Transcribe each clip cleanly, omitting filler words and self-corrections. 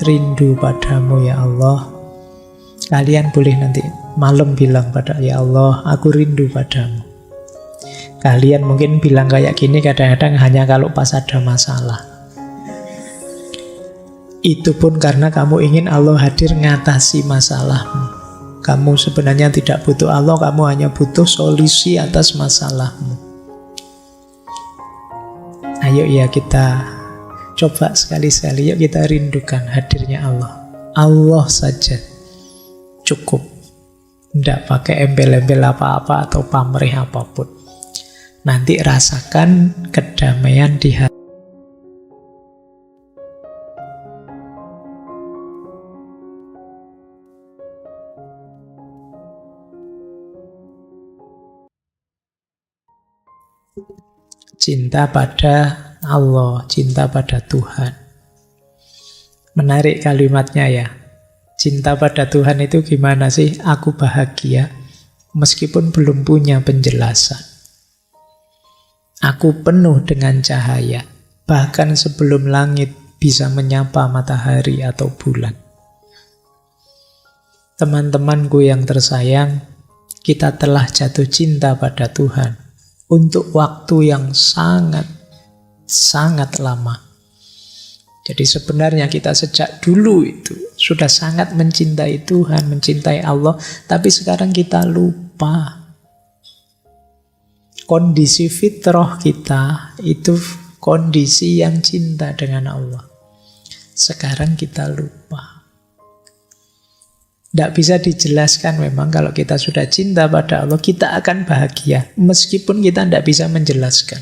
rindu padamu ya Allah. Kalian boleh nanti malam bilang pada ya Allah, aku rindu padamu. Kalian mungkin bilang kayak gini kadang-kadang hanya kalau pas ada masalah. Itu pun karena kamu ingin Allah hadir ngatasi masalahmu. Kamu sebenarnya tidak butuh Allah, kamu hanya butuh solusi atas masalahmu. Ayo ya kita coba sekali-sekali, yuk kita rindukan hadirnya Allah. Allah saja cukup. Tidak pakai embel-embel apa-apa atau pamrih apapun. Nanti rasakan kedamaian di hati. Cinta pada Allah, cinta pada Tuhan. Menarik kalimatnya ya. Cinta pada Tuhan itu gimana sih? Aku bahagia meskipun belum punya penjelasan. Aku penuh dengan cahaya, bahkan sebelum langit bisa menyapa matahari atau bulan. Teman-temanku yang tersayang, kita telah jatuh cinta pada Tuhan untuk waktu yang sangat lama. Jadi sebenarnya kita sejak dulu itu sudah sangat mencintai Tuhan, mencintai Allah, tapi sekarang kita lupa. Kondisi fitrah kita itu kondisi yang cinta dengan Allah. Sekarang kita lupa. Tidak bisa dijelaskan memang kalau kita sudah cinta pada Allah, kita akan bahagia. Meskipun kita tidak bisa menjelaskan.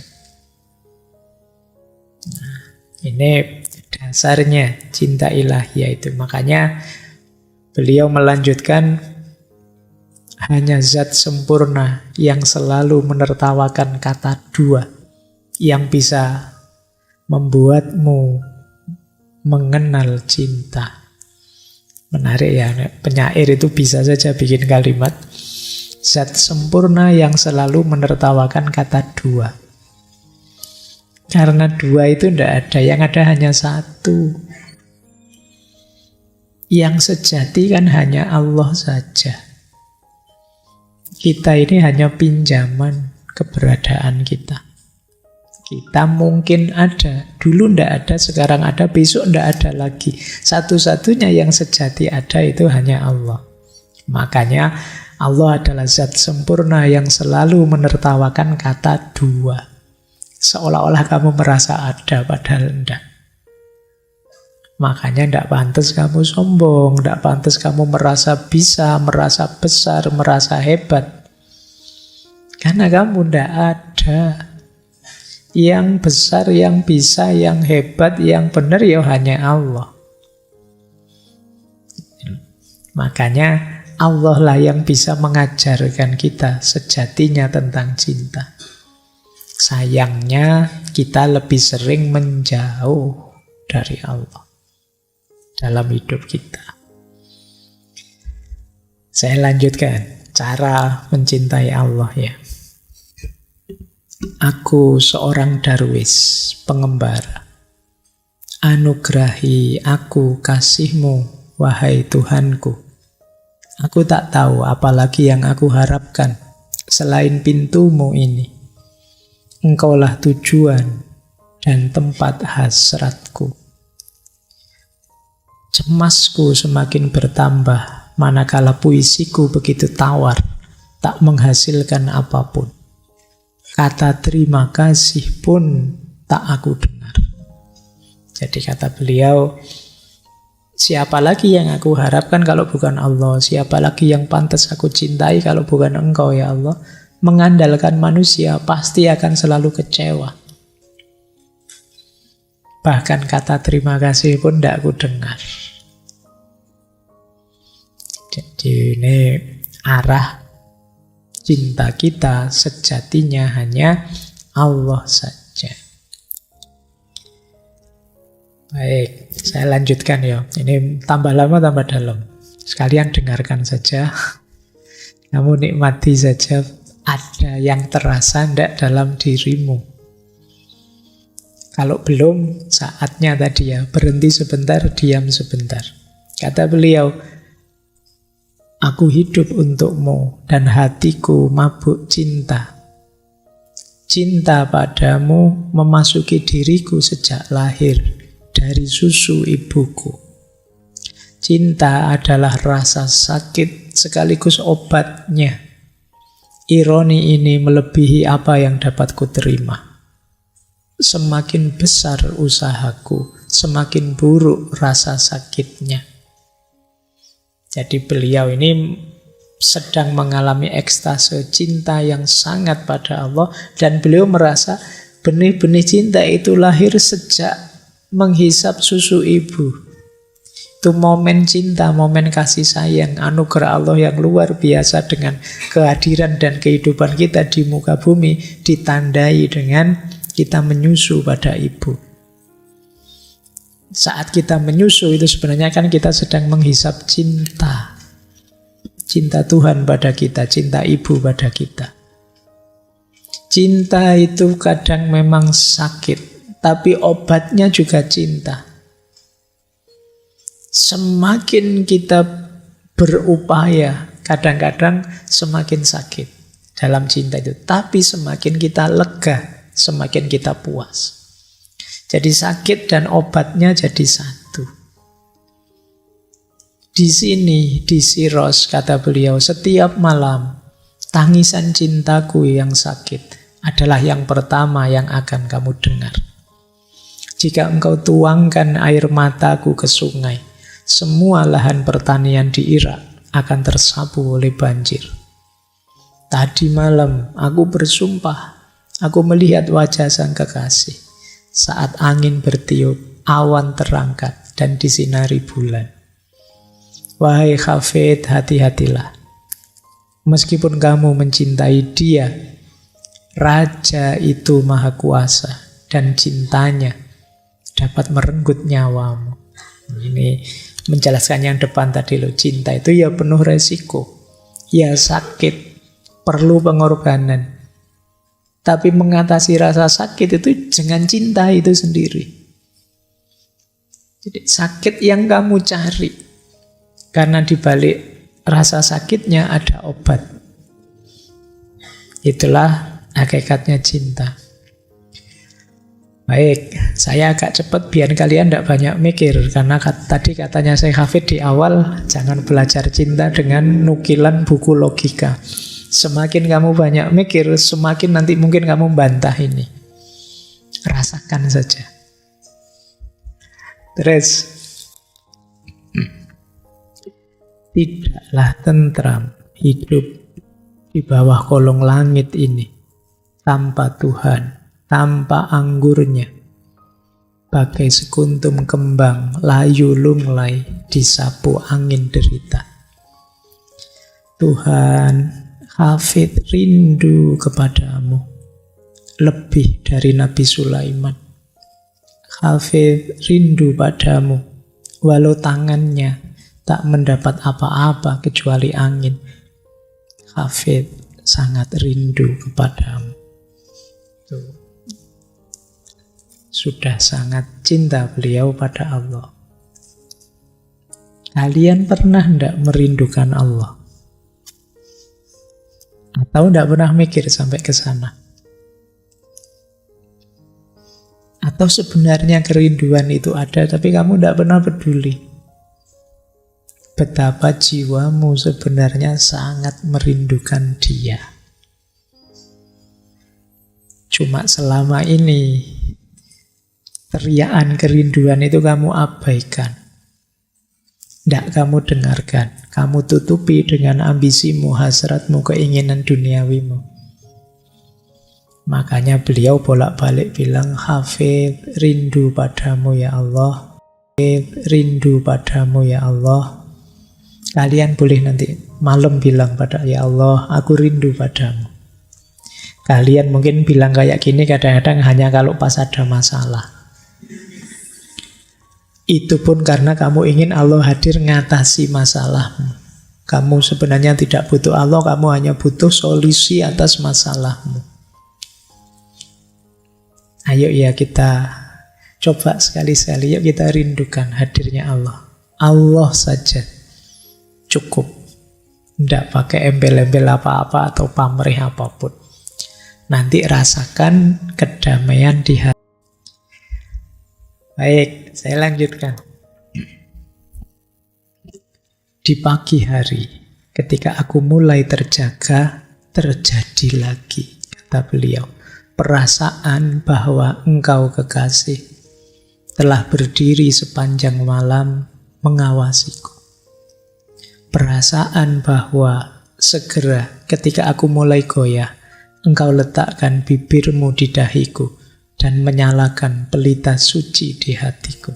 Nah, ini dasarnya cinta ilahiyah itu. Makanya beliau melanjutkan, hanya zat sempurna yang selalu menertawakan kata dua yang bisa membuatmu mengenal cinta. Menarik ya, penyair itu bisa saja bikin kalimat zat sempurna yang selalu menertawakan kata dua. Karena dua itu tidak ada, yang ada hanya satu. Yang sejati kan hanya Allah saja. Kita ini hanya pinjaman keberadaan kita. Kita mungkin ada, dulu ndak ada, sekarang ada, besok ndak ada lagi. Satu-satunya yang sejati ada itu hanya Allah. Makanya Allah adalah zat sempurna yang selalu menertawakan kata dua. Seolah-olah kamu merasa ada, padahal ndak. Makanya ndak pantas kamu sombong, ndak pantas kamu merasa bisa, merasa besar, merasa hebat. Karena kamu ndak ada. Yang besar, yang bisa, yang hebat, yang benar ya hanya Allah. Makanya Allah lah yang bisa mengajarkan kita sejatinya tentang cinta. Sayangnya kita lebih sering menjauh dari Allah dalam hidup kita. Saya lanjutkan cara mencintai Allah ya. Aku seorang darwis, pengembara. Anugerahi aku kasih-Mu, wahai Tuhanku. Aku tak tahu apalagi yang aku harapkan selain pintu-Mu ini. Engkaulah tujuan dan tempat hasratku. Cemasku semakin bertambah manakala puisiku begitu tawar, tak menghasilkan apapun. Kata terima kasih pun tak aku dengar. Jadi kata beliau, siapa lagi yang aku harapkan kalau bukan Allah? Siapa lagi yang pantas aku cintai kalau bukan Engkau ya Allah? Mengandalkan manusia pasti akan selalu kecewa. Bahkan kata terima kasih pun tidak aku dengar. Jadi ini arah cinta kita sejatinya hanya Allah saja. Baik, saya lanjutkan ya. Ini tambah lama tambah dalam. Sekalian dengarkan saja. Kamu nikmati saja. Ada yang terasa tidak dalam dirimu. Kalau belum, saatnya tadi ya, berhenti sebentar, diam sebentar. Kata beliau, aku hidup untukmu dan hatiku mabuk cinta. Cinta padamu memasuki diriku sejak lahir dari susu ibuku. Cinta adalah rasa sakit sekaligus obatnya. Ironi ini melebihi apa yang dapat kuterima. Semakin besar usahaku, semakin buruk rasa sakitnya. Jadi beliau ini sedang mengalami ekstase cinta yang sangat pada Allah, dan beliau merasa benih-benih cinta itu lahir sejak menghisap susu ibu. Itu momen cinta, momen kasih sayang, anugerah Allah yang luar biasa dengan kehadiran dan kehidupan kita di muka bumi ditandai dengan kita menyusu pada ibu. Saat kita menyusu itu sebenarnya kan kita sedang menghisap cinta. Cinta Tuhan pada kita, cinta ibu pada kita. Cinta itu kadang memang sakit, tapi obatnya juga cinta. Semakin kita berupaya, kadang-kadang semakin sakit dalam cinta itu. Tapi semakin kita lega, semakin kita puas. Jadi sakit dan obatnya jadi satu. Di sini, di Siros, kata beliau, setiap malam tangisan cintaku yang sakit adalah yang pertama yang akan kamu dengar. Jika engkau tuangkan air mataku ke sungai, semua lahan pertanian di Irak akan tersapu oleh banjir. Tadi malam aku bersumpah, aku melihat wajah sang kekasih saat angin bertiup, awan terangkat, dan disinari bulan. Wahai Hafid, hati-hatilah. Meskipun kamu mencintai dia, Raja itu maha kuasa, dan cintanya dapat merenggut nyawamu. Ini menjelaskan yang depan tadi loh. Cinta itu ya penuh resiko, ya sakit, perlu pengorbanan. Tapi mengatasi rasa sakit itu dengan cinta itu sendiri. Jadi sakit yang kamu cari, karena dibalik rasa sakitnya ada obat. Itulah hakikatnya cinta. Baik, saya agak cepat biar kalian tidak banyak mikir. Karena tadi katanya saya Hafid di awal, jangan belajar cinta dengan nukilan buku logika. Semakin kamu banyak mikir, semakin nanti mungkin kamu bantah ini. Rasakan saja. Terus, tidaklah tentram hidup di bawah kolong langit ini tanpa Tuhan, tanpa anggurnya. Bagai sekuntum kembang layu lunglai disapu angin derita. Tuhan, Hafid rindu kepadamu lebih dari Nabi Sulaiman. Hafid rindu padamu walau tangannya tak mendapat apa-apa kecuali angin. Hafid sangat rindu kepadamu. Tuh. Sudah sangat cinta beliau pada Allah. Kalian pernah tidak merindukan Allah? Atau tidak pernah mikir sampai ke sana? Atau sebenarnya kerinduan itu ada, tapi kamu tidak pernah peduli? Betapa jiwamu sebenarnya sangat merindukan Dia. Cuma selama ini teriakan kerinduan itu kamu abaikan. Tidak kamu dengarkan. Kamu tutupi dengan ambisimu, hasratmu, keinginan duniawimu. Makanya beliau bolak-balik bilang, Hafid rindu padamu ya Allah. Hafid rindu padamu ya Allah. Kalian boleh nanti malam bilang pada ya Allah, aku rindu padamu. Kalian mungkin bilang kayak gini kadang-kadang hanya kalau pas ada masalah. Itu pun karena kamu ingin Allah hadir ngatasi masalahmu. Kamu sebenarnya tidak butuh Allah, kamu hanya butuh solusi atas masalahmu. Ayo ya kita Coba sekali-sekali yuk kita rindukan hadirnya Allah. Allah saja cukup. Tidak pakai embel-embel apa-apa atau pamrih apapun. Nanti rasakan kedamaian di hati. Baik, saya lanjutkan. Di pagi hari, ketika aku mulai terjaga, terjadi lagi, kata beliau, perasaan bahwa engkau kekasih telah berdiri sepanjang malam mengawasiku. Perasaan bahwa segera ketika aku mulai goyah, engkau letakkan bibirmu di dahiku dan menyalakan pelita suci di hatiku.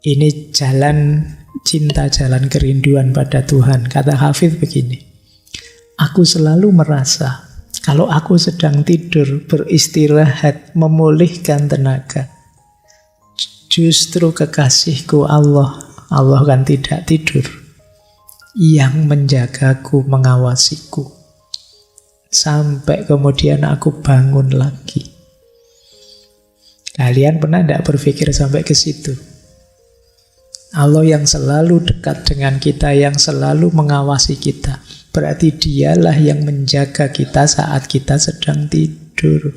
Ini jalan cinta, jalan kerinduan pada Tuhan. Kata Hafidz begini, aku selalu merasa kalau aku sedang tidur, beristirahat, memulihkan tenaga, justru kekasihku Allah kan tidak tidur, yang menjagaku, mengawasiku, sampai kemudian aku bangun lagi. Kalian pernah tidak berpikir sampai ke situ? Allah yang selalu dekat dengan kita, yang selalu mengawasi kita, berarti dialah yang menjaga kita saat kita sedang tidur.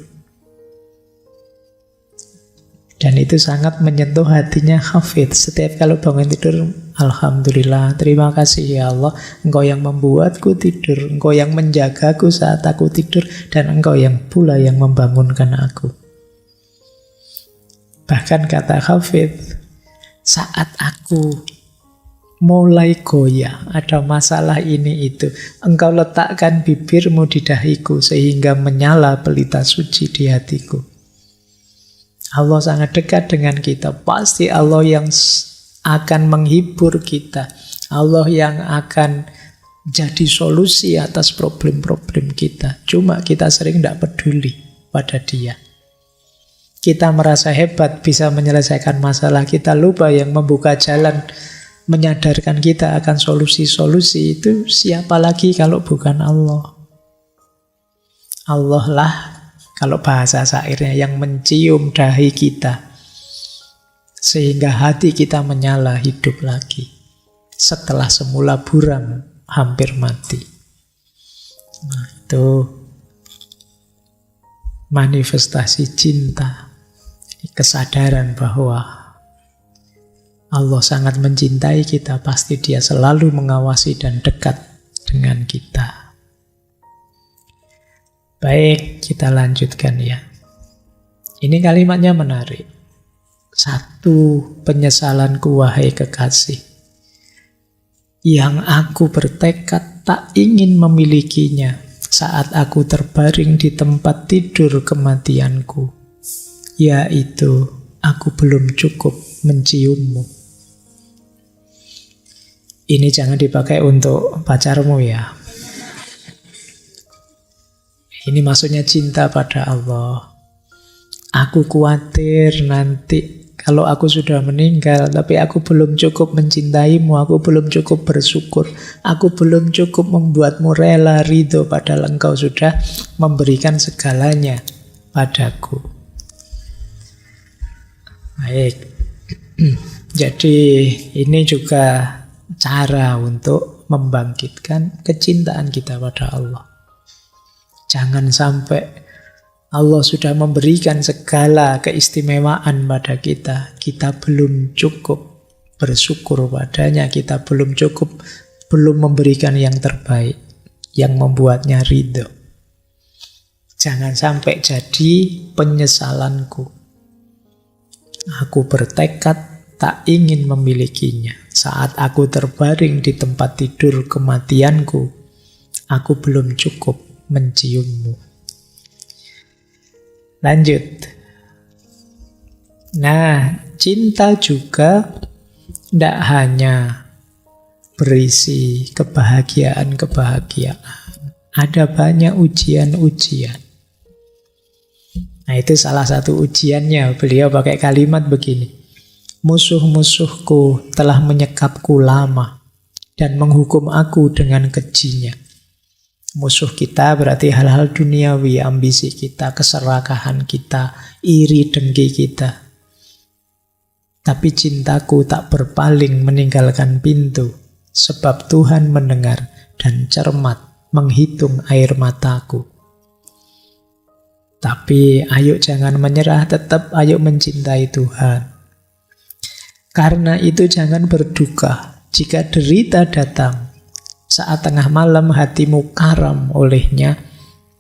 Dan itu sangat menyentuh hatinya Hafidz. Setiap kalau bangun tidur, alhamdulillah, terima kasih ya Allah, Engkau yang membuatku tidur, Engkau yang menjagaku saat aku tidur, dan Engkau yang pula yang membangunkan aku. Bahkan kata Hafidz, saat aku mulai goyah, ada masalah ini itu, Engkau letakkan bibirmu di dahiku sehingga menyala pelita suci di hatiku. Allah sangat dekat dengan kita. Pasti Allah yang akan menghibur kita. Allah yang akan jadi solusi atas problem-problem kita. Cuma kita sering tidak peduli pada Dia. Kita merasa hebat bisa menyelesaikan masalah, kita lupa yang membuka jalan menyadarkan kita akan solusi-solusi itu siapa lagi kalau bukan Allah. Allah lah, kalau bahasa syairnya, yang mencium dahi kita sehingga hati kita menyala hidup lagi setelah semula buram hampir mati. Nah, itu manifestasi cinta. Kesadaran bahwa Allah sangat mencintai kita, pasti Dia selalu mengawasi dan dekat dengan kita. Baik, kita lanjutkan ya. Ini kalimatnya menarik. Satu, penyesalanku wahai kekasih, yang aku bertekad tak ingin memilikinya saat aku terbaring di tempat tidur kematianku, yaitu aku belum cukup menciummu. Ini jangan dipakai untuk pacarmu ya. Ini maksudnya cinta pada Allah. Aku khawatir nanti kalau aku sudah meninggal, tapi aku belum cukup mencintaimu, aku belum cukup bersyukur, aku belum cukup membuatmu rela, ridho, padahal engkau sudah memberikan segalanya padaku. Baik, jadi ini juga cara untuk membangkitkan kecintaan kita pada Allah. Jangan sampai Allah sudah memberikan segala keistimewaan pada kita, kita belum cukup bersyukur padanya, kita belum cukup, belum memberikan yang terbaik, yang membuatnya ridho. Jangan sampai jadi penyesalanku. Aku bertekad tak ingin memilikinya. Saat aku terbaring di tempat tidur kematianku, aku belum cukup menciummu. Lanjut. Nah, cinta juga tidak hanya berisi kebahagiaan-kebahagiaan. Ada banyak ujian-ujian. Nah, itu salah satu ujiannya. Beliau pakai kalimat begini. Musuh-musuhku telah menyekapku lama dan menghukum aku dengan kejinya. Musuh kita berarti hal-hal duniawi, ambisi kita, keserakahan kita, iri dengki kita. Tapi cintaku tak berpaling meninggalkan pintu, sebab Tuhan mendengar dan cermat menghitung air mataku. Tapi ayo jangan menyerah, tetap ayo mencintai Tuhan. Karena itu jangan berduka jika derita datang. Saat tengah malam hatimu karam olehnya,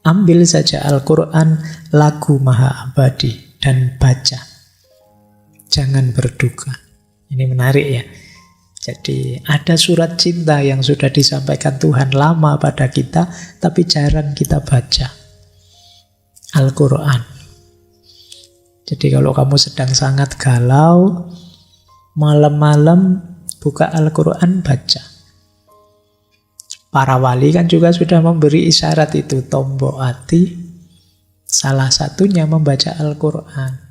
ambil saja Al-Quran, lagu maha abadi, dan baca. Jangan berduka. Ini menarik ya. Jadi ada surat cinta yang sudah disampaikan Tuhan lama pada kita, tapi jarang kita baca. Al-Quran. Jadi kalau kamu sedang sangat galau, malam-malam buka Al-Quran, baca. Para wali kan juga sudah memberi isyarat itu, tombok hati, salah satunya membaca Al-Quran.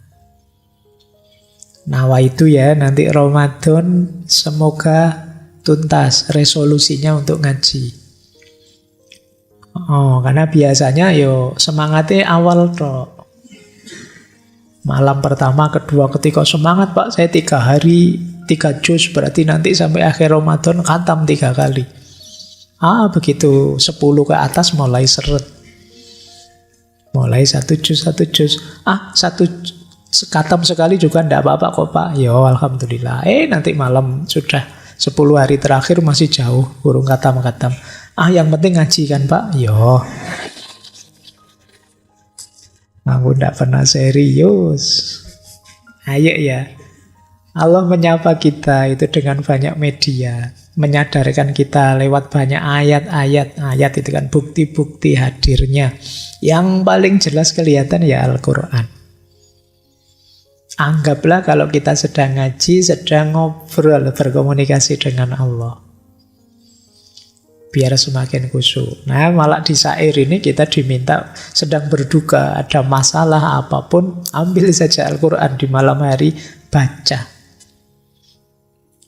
Nawa itu ya, nanti Ramadan semoga tuntas resolusinya untuk ngaji. Karena biasanya semangatnya awal toh. Malam pertama, kedua, ketiga semangat Pak, saya 3 hari 3 juz, berarti nanti sampai akhir Ramadan khatam 3 kali. Begitu 10 ke atas mulai seret. Mulai 1 juz. 1 khatam sekali juga enggak apa-apa kok Pak. Alhamdulillah. Nanti malam sudah 10 hari terakhir masih jauh, burung khatam-khatam. Yang penting ngaji kan Pak. Aku enggak pernah serius. Ayo ya. Allah menyapa kita itu dengan banyak media. Menyadarkan kita lewat banyak ayat-ayat. Ayat itu kan bukti-bukti hadirnya. Yang paling jelas kelihatan ya Al-Quran. Anggaplah kalau kita sedang ngaji, sedang ngobrol, berkomunikasi dengan Allah. Biar semakin khusyuk. Nah, malah di syair ini kita diminta sedang berduka, ada masalah apapun, ambil saja Al-Quran di malam hari, baca.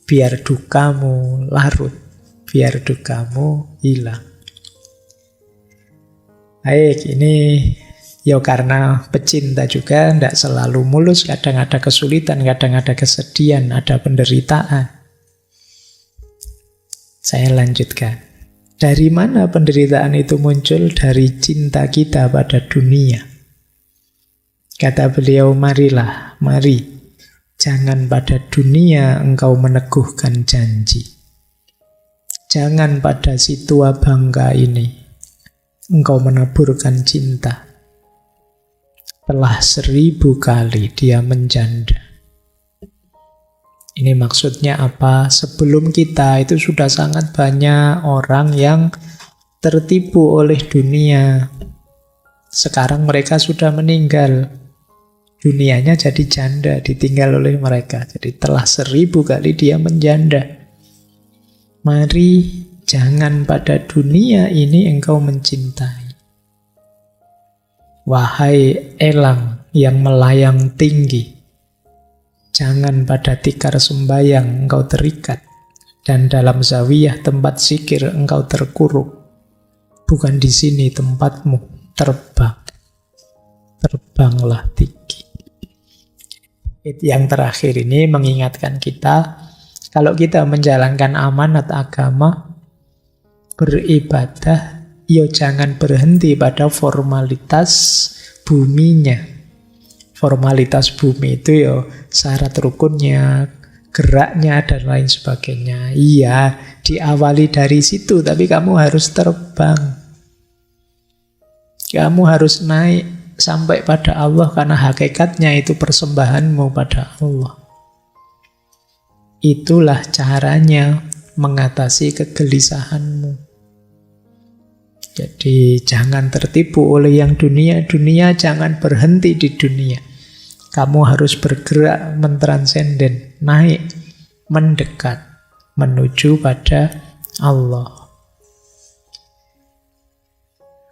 Biar dukamu larut, biar dukamu hilang. Baik, ini karena pecinta juga tidak selalu mulus, kadang ada kesulitan, kadang ada kesedihan, ada penderitaan. Saya lanjutkan. Dari mana penderitaan itu muncul? Dari cinta kita pada dunia. Kata beliau, marilah, mari. Jangan pada dunia engkau meneguhkan janji. Jangan pada si tua bangka ini engkau menaburkan cinta. Telah 1000 kali dia menjanda. Ini maksudnya apa? Sebelum kita itu sudah sangat banyak orang yang tertipu oleh dunia. Sekarang mereka sudah meninggal. Dunianya jadi janda, ditinggal oleh mereka. Jadi telah 1000 kali dia menjanda. Mari jangan pada dunia ini engkau mencintai. Wahai elang yang melayang tinggi, jangan pada tikar sembayang engkau terikat, dan dalam zawiyah tempat zikir engkau terkuruk. Bukan di sini tempatmu, terbang. Terbanglah tinggi. Yang terakhir ini mengingatkan kita, kalau kita menjalankan amanat agama, beribadah, jangan berhenti pada formalitas buminya. Formalitas bumi itu syarat rukunnya, geraknya, dan lain sebagainya. Iya, diawali dari situ, tapi kamu harus terbang. Kamu harus naik sampai pada Allah, karena hakikatnya itu persembahanmu pada Allah. Itulah caranya mengatasi kegelisahanmu. Jadi jangan tertipu oleh yang dunia, jangan berhenti di dunia. Kamu harus bergerak mentransenden, naik, mendekat, menuju pada Allah.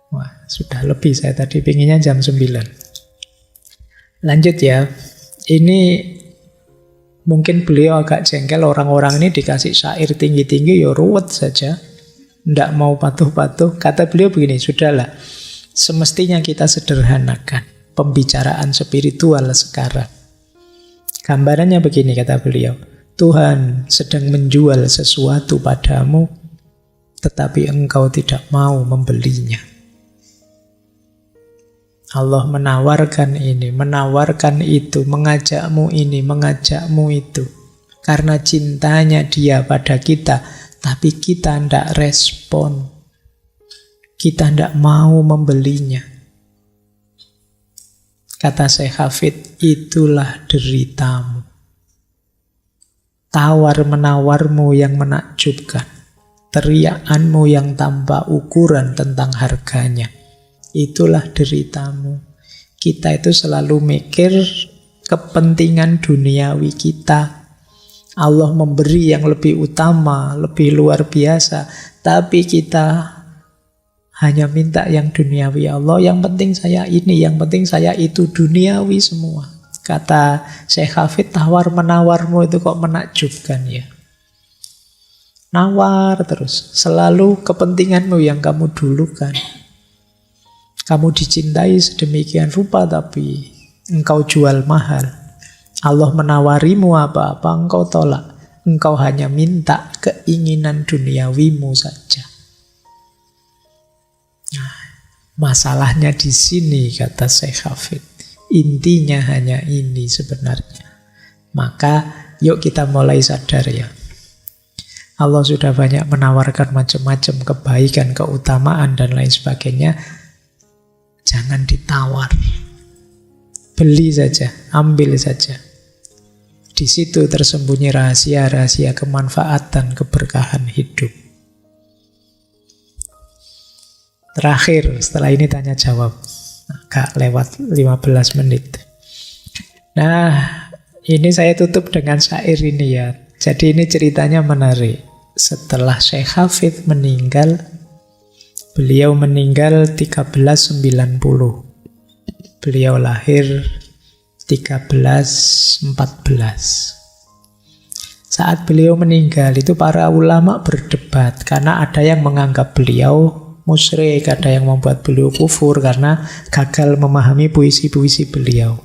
Wah, sudah lebih saya tadi pinginnya jam 9. Lanjut ya. Ini mungkin beliau agak jengkel, orang-orang ini dikasih syair tinggi-tinggi ruwet saja. tidak mau patuh-patuh. Kata beliau begini, sudahlah, semestinya kita sederhanakan pembicaraan spiritual sekarang. Gambarannya begini, kata beliau, Tuhan sedang menjual sesuatu padamu, tetapi engkau tidak mau membelinya. Allah menawarkan ini, menawarkan itu, mengajakmu ini, mengajakmu itu. Karena cintanya dia pada kita, tapi kita tidak respon. Kita tidak mau membelinya. Kata Syekh Hafid, itulah deritamu. Tawar-menawarmu yang menakjubkan, teriakanmu yang tanpa ukuran tentang harganya, itulah deritamu. Kita itu selalu mikir kepentingan duniawi kita. Allah memberi yang lebih utama, lebih luar biasa, tapi kita hanya minta yang duniawi. Allah, yang penting saya ini, yang penting saya itu, duniawi semua. Kata Syekh Hafid, tawar-menawarmu itu kok menakjubkan ya. Nawar terus, selalu kepentinganmu yang kamu dulukan. Kamu dicintai sedemikian rupa, tapi engkau jual mahal. Allah menawarimu apa-apa, engkau tolak. Engkau hanya minta keinginan duniawimu saja. Nah, masalahnya di sini, kata Syekh Hafid. Intinya hanya ini sebenarnya. Maka yuk kita mulai sadar ya. Allah sudah banyak menawarkan macam-macam kebaikan, keutamaan, dan lain sebagainya. Jangan ditawar. Beli saja, ambil saja. Di situ tersembunyi rahasia-rahasia kemanfaatan, keberkahan hidup. Terakhir, setelah ini tanya jawab. Agak lewat 15 menit. Nah, ini saya tutup dengan syair ini ya. Jadi ini ceritanya menarik. Setelah Syekh Hafid meninggal, beliau meninggal 1390. Beliau lahir 1314. Saat beliau meninggal itu para ulama berdebat karena ada yang menganggap beliau musyrik, ada yang membuat beliau kufur karena gagal memahami puisi-puisi beliau.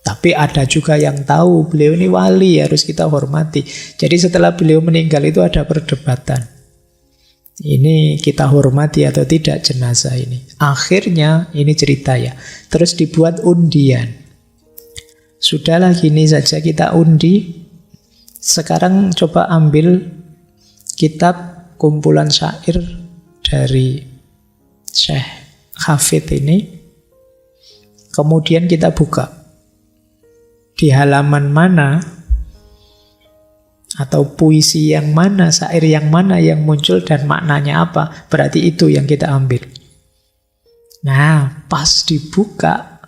Tapi ada juga yang tahu beliau ini wali, harus kita hormati. Jadi setelah beliau meninggal itu ada perdebatan. Ini kita hormati atau tidak jenazah ini. Akhirnya ini cerita ya. Terus dibuat undian. Sudahlah gini saja kita undi. Sekarang coba ambil kitab kumpulan syair dari Syekh Hafid ini. Kemudian kita buka. Di halaman mana atau puisi yang mana, syair yang mana yang muncul dan maknanya apa, berarti itu yang kita ambil. Nah, pas dibuka,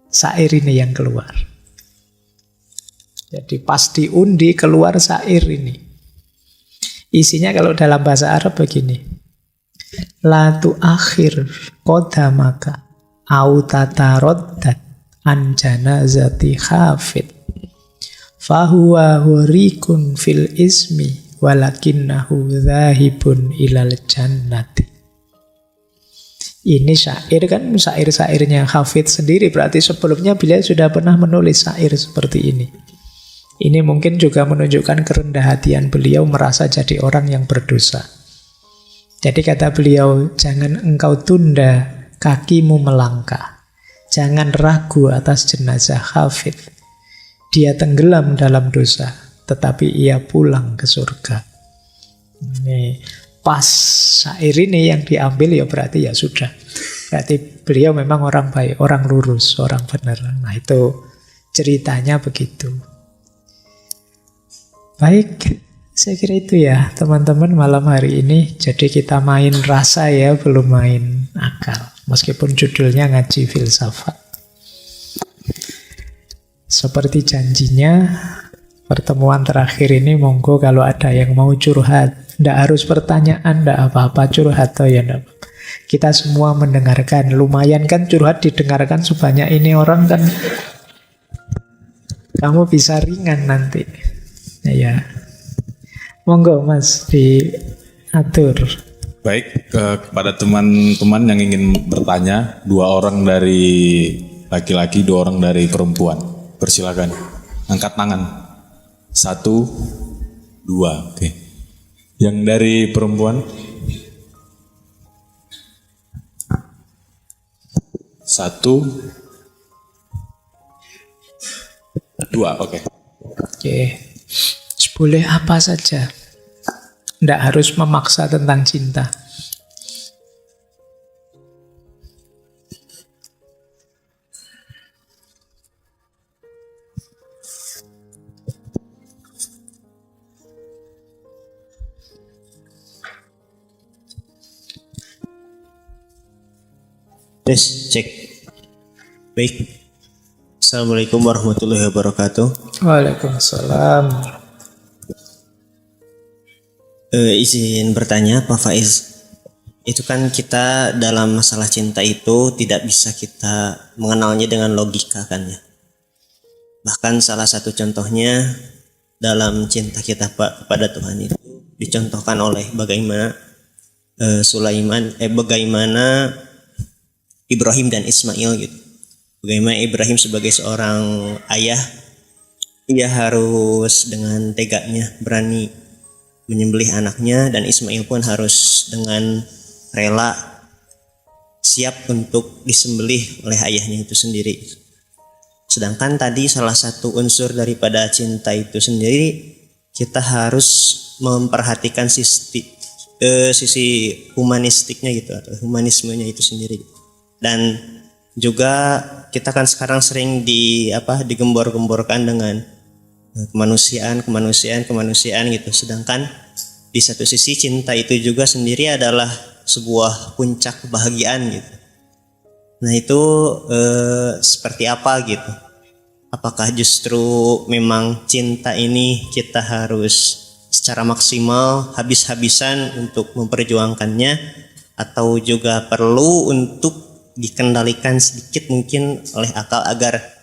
syair ini yang keluar. Jadi pas diundi keluar syair ini. Isinya kalau dalam bahasa Arab begini. La tu'akhir qadamaka au tataraddat an janazati Hafid. Fahuwa hurikun fil ismi walakinnahu dhahibun ilal jannati. Ini syair kan, syair-syairnya Hafid sendiri. Berarti sebelumnya beliau sudah pernah menulis syair seperti ini. Ini mungkin juga menunjukkan kerendah hatian beliau merasa jadi orang yang berdosa. Jadi kata beliau, jangan engkau tunda kakimu melangkah. Jangan ragu atas jenazah Hafid. Dia tenggelam dalam dosa, tetapi ia pulang ke surga. Ini pas syair ini yang diambil ya berarti ya sudah. Berarti beliau memang orang baik, orang lurus, orang benar. Nah itu ceritanya begitu. Baik, saya kira itu ya teman-teman malam hari ini. Jadi kita main rasa ya, belum main akal. Meskipun judulnya ngaji filsafat. Seperti janjinya, pertemuan terakhir ini monggo kalau ada yang mau curhat. Tidak harus pertanyaan, tidak apa-apa curhat. Oh ya, enggak. Kita semua mendengarkan. Lumayan kan curhat didengarkan sebanyak ini orang kan. Kamu bisa ringan nanti. Ya, monggo mas diatur. Baik, kepada teman-teman yang ingin bertanya, 2 orang dari laki-laki, 2 orang dari perempuan. Persilakan, angkat tangan. 1, 2, oke. Yang dari perempuan? 1, 2, oke. Oke, boleh apa saja. Tidak harus memaksa tentang cinta. Tes, cek. Baik. Assalamualaikum warahmatullahi wabarakatuh. Waalaikumsalam. Izin bertanya Pak Faiz. Itu kan kita dalam masalah cinta itu tidak bisa kita mengenalnya dengan logika kan ya. Bahkan salah satu contohnya dalam cinta kita kepada Tuhan itu dicontohkan oleh bagaimana bagaimana Ibrahim dan Ismail gitu. Bagaimana Ibrahim sebagai seorang ayah, ia harus dengan teganya berani menyembelih anaknya, dan Ismail pun harus dengan rela siap untuk disembelih oleh ayahnya itu sendiri. Sedangkan tadi salah satu unsur daripada cinta itu sendiri, kita harus memperhatikan sisi humanistiknya gitu, atau humanismenya itu sendiri. Dan juga kita kan sekarang sering digembor-gemborkan dengan kemanusiaan gitu. Sedangkan di satu sisi cinta itu juga sendiri adalah sebuah puncak kebahagiaan gitu. Nah itu seperti apa gitu? Apakah justru memang cinta ini kita harus secara maksimal habis-habisan untuk memperjuangkannya, atau juga perlu untuk dikendalikan sedikit mungkin oleh akal agar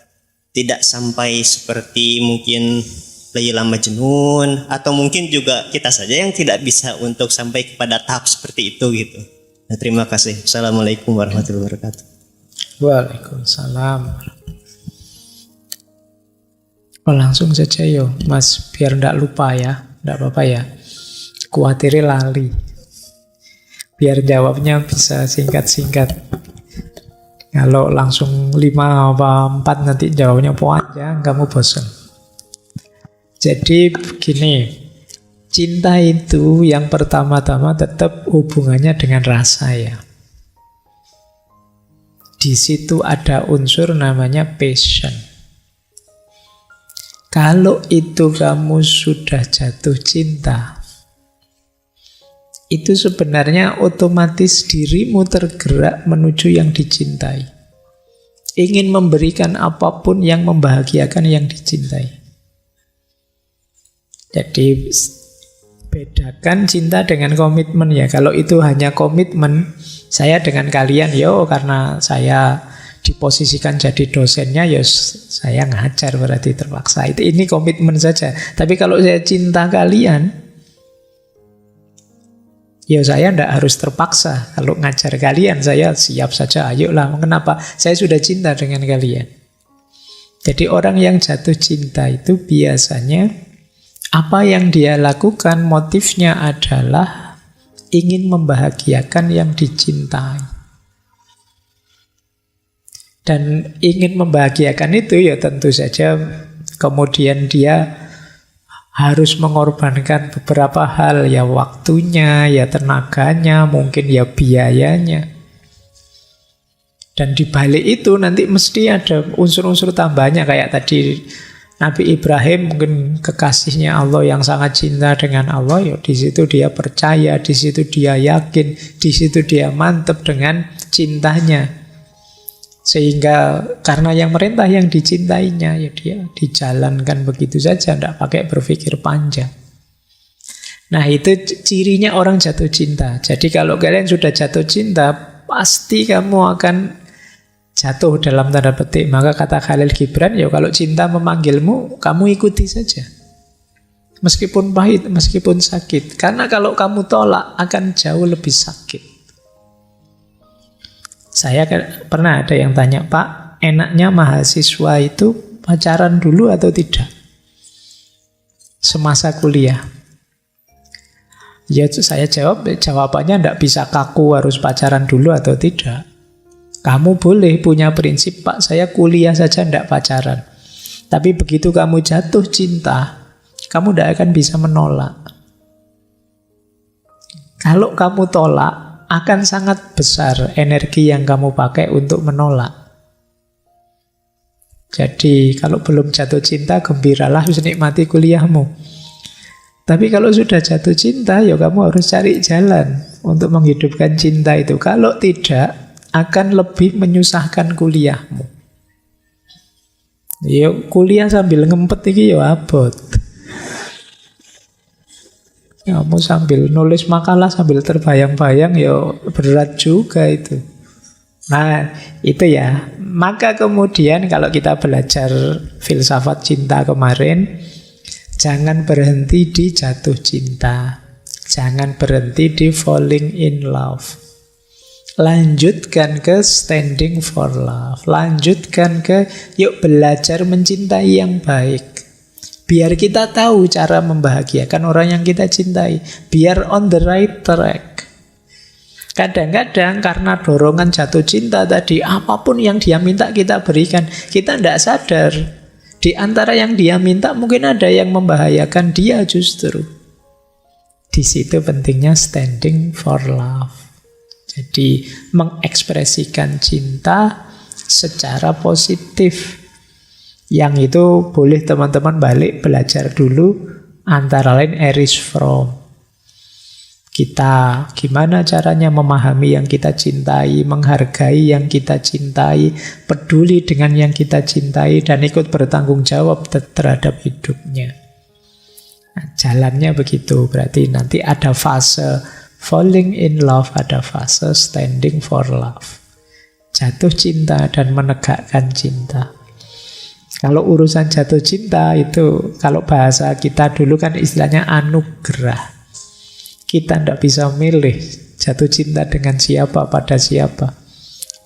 tidak sampai seperti mungkin Laila Majnun, atau mungkin juga kita saja yang tidak bisa untuk sampai kepada tahap seperti itu gitu. Nah, terima kasih. Assalamualaikum warahmatullahi wabarakatuh. Waalaikumsalam. Langsung saja yo, Mas, biar ndak lupa ya, ndak apa-apa ya. Kuatirnya lali. Biar jawabnya bisa singkat-singkat. Kalau langsung 5 apa 4 nanti jawabnya panjang, kamu bosan. Jadi begini, cinta itu yang pertama-tama tetap hubungannya dengan rasa ya. Di situ ada unsur namanya passion. Kalau itu kamu sudah jatuh cinta, itu sebenarnya otomatis dirimu tergerak menuju yang dicintai. Ingin memberikan apapun yang membahagiakan yang dicintai. Jadi bedakan cinta dengan komitmen ya. Kalau itu hanya komitmen, saya dengan kalian karena saya diposisikan jadi dosennya saya ngajar berarti terpaksa. Ini komitmen saja. Tapi kalau saya cinta kalian, saya tidak harus terpaksa. Kalau ngajar kalian, saya siap saja. Ayolah, kenapa? Saya sudah cinta dengan kalian. Jadi orang yang jatuh cinta itu biasanya apa yang dia lakukan motifnya adalah ingin membahagiakan yang dicintai. Dan ingin membahagiakan itu tentu saja kemudian dia harus mengorbankan beberapa hal, waktunya, tenaganya, mungkin biayanya. Dan di balik itu nanti mesti ada unsur-unsur tambahnya, kayak tadi Nabi Ibrahim mungkin kekasihnya Allah yang sangat cinta dengan Allah, di situ dia percaya, di situ dia yakin, di situ dia mantap dengan cintanya. Sehingga karena yang merintah yang dicintainya, dia dijalankan begitu saja, tidak pakai berpikir panjang. Nah itu cirinya orang jatuh cinta. Jadi kalau kalian sudah jatuh cinta, pasti kamu akan jatuh dalam tanda petik. Maka kata Khalil Gibran, kalau cinta memanggilmu, kamu ikuti saja. Meskipun pahit, meskipun sakit. Karena kalau kamu tolak akan jauh lebih sakit. Saya pernah ada yang tanya, Pak, enaknya mahasiswa itu pacaran dulu atau tidak? Semasa kuliah. Ya saya jawab, jawabannya tidak bisa kaku harus pacaran dulu atau tidak. Kamu boleh punya prinsip, Pak, saya kuliah saja tidak pacaran. Tapi begitu kamu jatuh cinta, kamu tidak akan bisa menolak. Kalau kamu tolak, akan sangat besar energi yang kamu pakai untuk menolak. Jadi kalau belum jatuh cinta, gembiralah, bisa nikmati kuliahmu. Tapi kalau sudah jatuh cinta, ya kamu harus cari jalan untuk menghidupkan cinta itu. Kalau tidak, akan lebih menyusahkan kuliahmu. Ya kuliah sambil ngempet iki ya abot. Kamu sambil nulis makalah sambil terbayang-bayang ya berat juga itu. Nah, itu ya. Maka kemudian kalau kita belajar filsafat cinta kemarin, jangan berhenti di jatuh cinta. Jangan berhenti di falling in love. Lanjutkan ke standing for love. Lanjutkan ke yuk belajar mencintai yang baik. Biar kita tahu cara membahagiakan orang yang kita cintai. Biar on the right track. Kadang-kadang karena dorongan jatuh cinta tadi, apapun yang dia minta kita berikan, kita tidak sadar. Di antara yang dia minta mungkin ada yang membahayakan dia justru. Di situ pentingnya standing for love. Jadi mengekspresikan cinta secara positif. Yang itu boleh teman-teman balik belajar dulu, antara lain Erich Fromm. Kita gimana caranya memahami yang kita cintai, menghargai yang kita cintai, peduli dengan yang kita cintai, dan ikut bertanggung jawab terhadap hidupnya. Nah, jalannya begitu, berarti nanti ada fase falling in love, ada fase standing for love. Jatuh cinta dan menegakkan cinta. Kalau urusan jatuh cinta itu, kalau bahasa kita dulu kan istilahnya anugerah. Kita tidak bisa milih jatuh cinta dengan siapa, pada siapa.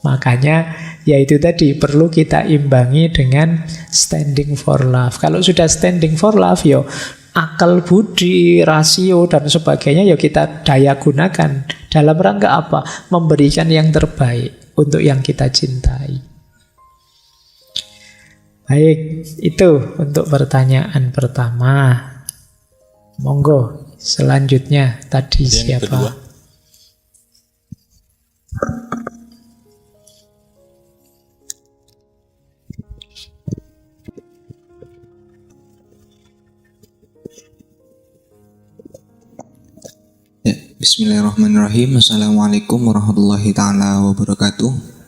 Makanya ya itu tadi, perlu kita imbangi dengan standing for love. Kalau sudah standing for love, yo akal budi, rasio, dan sebagainya ya kita daya gunakan. Dalam rangka apa? Memberikan yang terbaik untuk yang kita cintai. Baik, itu untuk pertanyaan pertama. Monggo, selanjutnya tadi yang siapa? Kedua. Ya, bismillahirrahmanirrahim. Assalamualaikum warahmatullahi ta'ala wabarakatuh.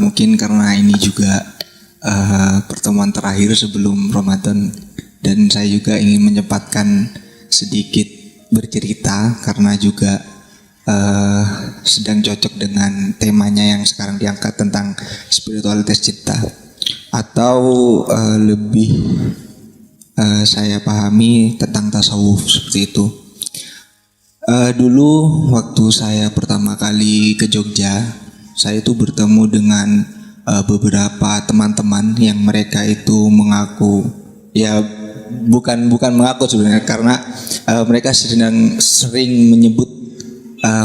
Mungkin karena ini juga pertemuan terakhir sebelum Ramadan, dan saya juga ingin menyempatkan sedikit bercerita karena juga sedang cocok dengan temanya yang sekarang diangkat tentang spiritualitas cinta, atau lebih saya pahami tentang tasawuf seperti itu. Dulu waktu saya pertama kali ke Jogja, saya itu bertemu dengan beberapa teman-teman yang mereka itu mengaku, ya bukan mengaku sebenarnya, karena mereka sering menyebut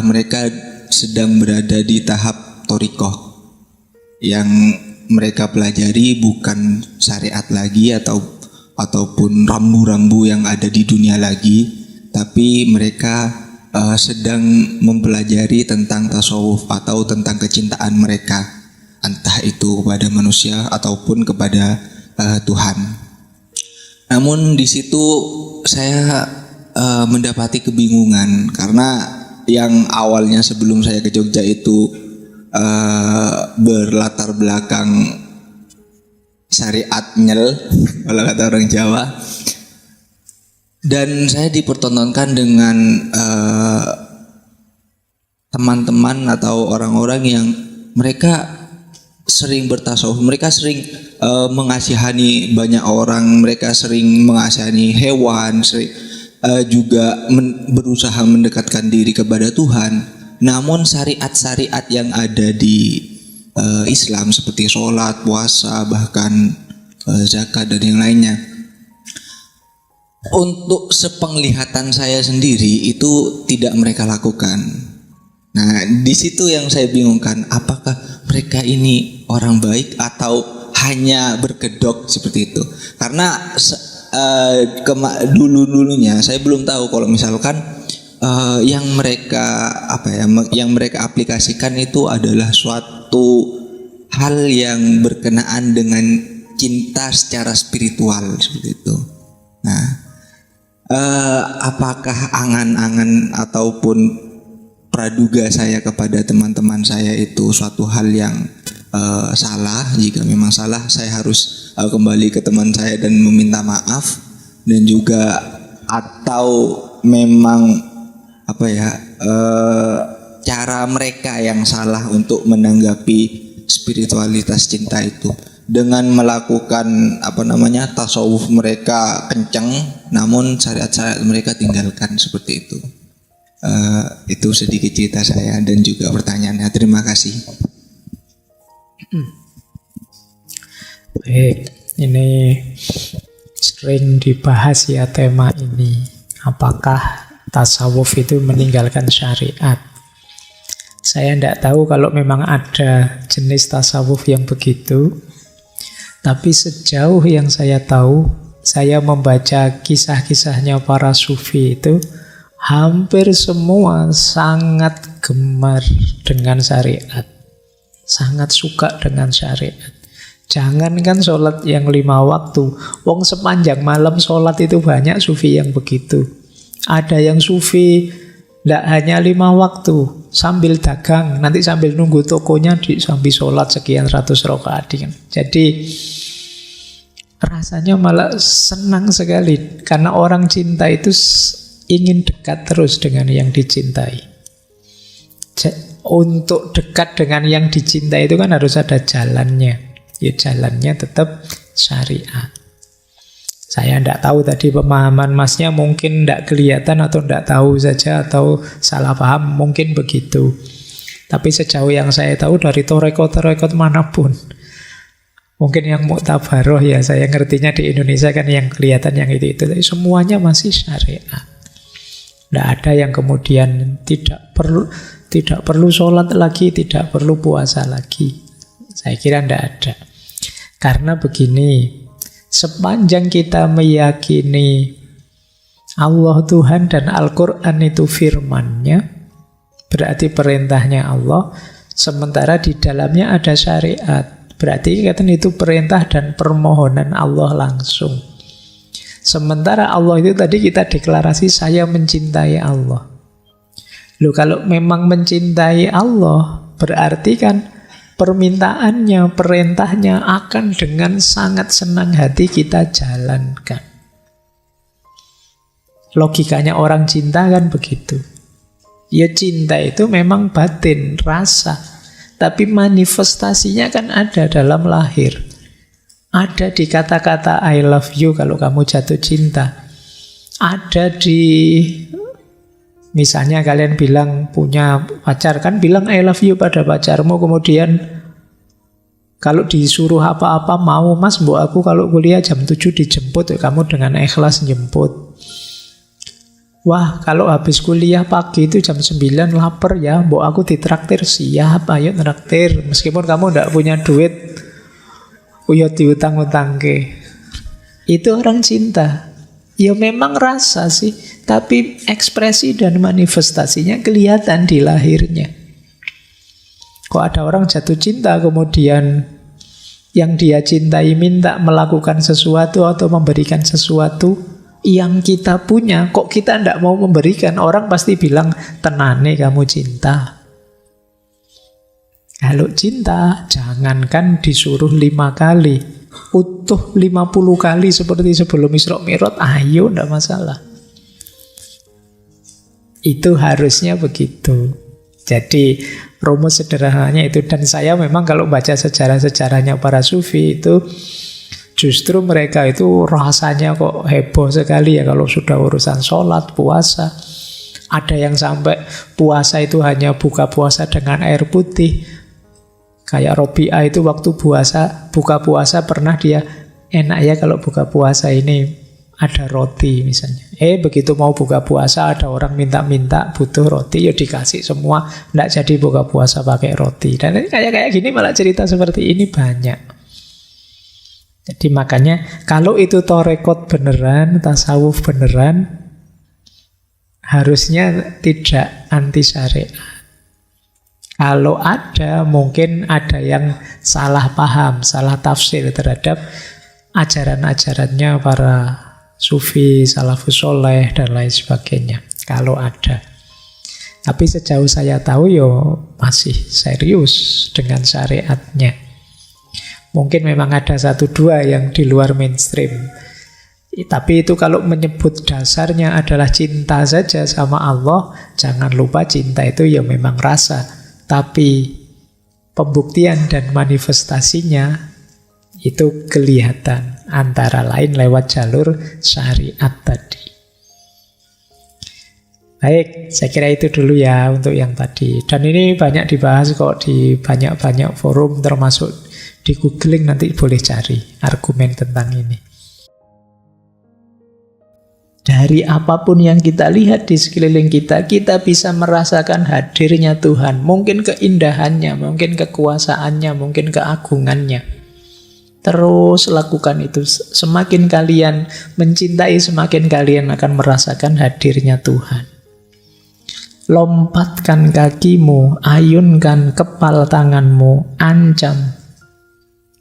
mereka sedang berada di tahap thoriqoh. Yang mereka pelajari bukan syariat lagi ataupun rambu-rambu yang ada di dunia lagi, tapi mereka sedang mempelajari tentang tasawuf atau tentang kecintaan mereka, entah itu kepada manusia ataupun kepada Tuhan. Namun di situ saya mendapati kebingungan, karena yang awalnya sebelum saya ke Jogja itu berlatar belakang syariat nyel, kalau kata orang Jawa. Dan saya dipertontonkan dengan teman-teman atau orang-orang yang mereka sering bertasawuf, mereka sering mengasihani banyak orang, mereka sering mengasihani hewan, sering juga berusaha mendekatkan diri kepada Tuhan. Namun syariat-syariat yang ada di Islam seperti sholat, puasa, bahkan zakat dan yang lainnya, untuk sepenglihatan saya sendiri itu tidak mereka lakukan. Nah, di situ yang saya bingungkan, apakah mereka ini orang baik atau hanya berkedok seperti itu? Karena dulunya saya belum tahu kalau misalkan yang mereka yang mereka aplikasikan itu adalah suatu hal yang berkenaan dengan cinta secara spiritual seperti itu. Nah, apakah angan-angan ataupun praduga saya kepada teman-teman saya itu suatu hal yang salah? Jika memang salah, saya harus kembali ke teman saya dan meminta maaf. Dan juga atau memang cara mereka yang salah untuk menanggapi spiritualitas cinta itu dengan melakukan tasawuf mereka kencang, namun syariat-syariat mereka tinggalkan seperti itu. Itu sedikit cerita saya dan juga pertanyaannya. Terima kasih. Baik, ini sering dibahas ya tema ini. Apakah tasawuf itu meninggalkan syariat? Saya tidak tahu kalau memang ada jenis tasawuf yang begitu. Tapi sejauh yang saya tahu, saya membaca kisah-kisahnya para sufi itu, hampir semua sangat gemar dengan syariat, sangat suka dengan syariat. Jangankan sholat yang 5 waktu, wong sepanjang malam sholat itu banyak sufi yang begitu. Ada yang sufi tidak hanya 5 waktu, sambil dagang, nanti sambil nunggu tokonya sambil sholat sekian ratus rakaat. Jadi rasanya malah senang sekali, karena orang cinta itu ingin dekat terus dengan yang dicintai. Untuk dekat dengan yang dicintai itu kan harus ada jalannya. Ya jalannya tetap syariat. Saya tidak tahu tadi pemahaman masnya mungkin tidak kelihatan atau tidak tahu saja atau salah paham, mungkin begitu. Tapi sejauh yang saya tahu dari torekot manapun, mungkin yang muktabaroh ya saya ngertinya di Indonesia kan yang kelihatan yang itu. Tapi semuanya masih syariat. Tidak ada yang kemudian tidak perlu sholat lagi, tidak perlu puasa lagi. Saya kira tidak ada. Karena begini, sepanjang kita meyakini Allah Tuhan dan Al-Quran itu firman-Nya, berarti perintahnya Allah, sementara di dalamnya ada syariat, berarti kan itu perintah dan permohonan Allah langsung. Sementara Allah itu tadi kita deklarasi, saya mencintai Allah. Loh, kalau memang mencintai Allah, berarti kan permintaannya, perintahnya akan dengan sangat senang hati kita jalankan. Logikanya orang cinta kan begitu. Ya cinta itu memang batin, rasa. Tapi manifestasinya kan ada dalam lahir. Ada di kata-kata I love you kalau kamu jatuh cinta. Ada di, misalnya kalian bilang punya pacar, kan bilang I love you pada pacarmu, kemudian kalau disuruh apa-apa, mau mas, mbok aku kalau kuliah jam 7 dijemput, kamu dengan ikhlas jemput. Wah, kalau habis kuliah pagi itu jam 9 lapar ya, mbok aku ditraktir, siap, ayo traktir. Meskipun kamu tidak punya duit, uyot diutang-utang ke. Itu orang cinta. Ya memang rasa sih, tapi ekspresi dan manifestasinya kelihatan di lahirnya. Kok ada orang jatuh cinta kemudian yang dia cintai minta melakukan sesuatu atau memberikan sesuatu yang kita punya, kok kita tidak mau memberikan? Orang pasti bilang, tenane kamu cinta. Kalau cinta, jangankan disuruh 5 kali, utuh 50 kali seperti sebelum Isra Mi'raj, ayo, tidak masalah. Itu harusnya begitu. Jadi rumus sederhananya itu. Dan saya memang kalau baca sejarah-sejarahnya para sufi itu justru mereka itu rasanya kok heboh sekali ya kalau sudah urusan sholat, puasa. Ada yang sampai puasa itu hanya buka puasa dengan air putih. Kayak Robi'ah itu waktu buka puasa pernah dia, enak ya kalau buka puasa ini ada roti misalnya. Begitu mau buka puasa ada orang minta-minta butuh roti, ya dikasih semua. Nggak jadi buka puasa pakai roti. Dan kayak gini malah cerita seperti ini banyak. Jadi makanya kalau itu torekot beneran, tasawuf beneran, harusnya tidak anti syariat. Kalau ada, mungkin ada yang salah paham, salah tafsir terhadap ajaran-ajarannya para sufi, salafus soleh, dan lain sebagainya. Kalau ada. Tapi sejauh saya tahu masih serius dengan syariatnya. Mungkin memang ada satu dua yang di luar mainstream. Tapi itu kalau menyebut dasarnya adalah cinta saja sama Allah, jangan lupa cinta itu memang rasa. Tapi pembuktian dan manifestasinya itu kelihatan, antara lain lewat jalur syariat tadi. Baik, saya kira itu dulu ya untuk yang tadi. Dan ini banyak dibahas kok di banyak-banyak forum, termasuk di googling nanti boleh cari argumen tentang ini. Dari apapun yang kita lihat di sekeliling kita, kita bisa merasakan hadirnya Tuhan. Mungkin keindahannya, mungkin kekuasaannya, mungkin keagungannya. Terus lakukan itu. Semakin kalian mencintai, semakin kalian akan merasakan hadirnya Tuhan. Lompatkan kakimu, ayunkan kepal tanganmu, ancam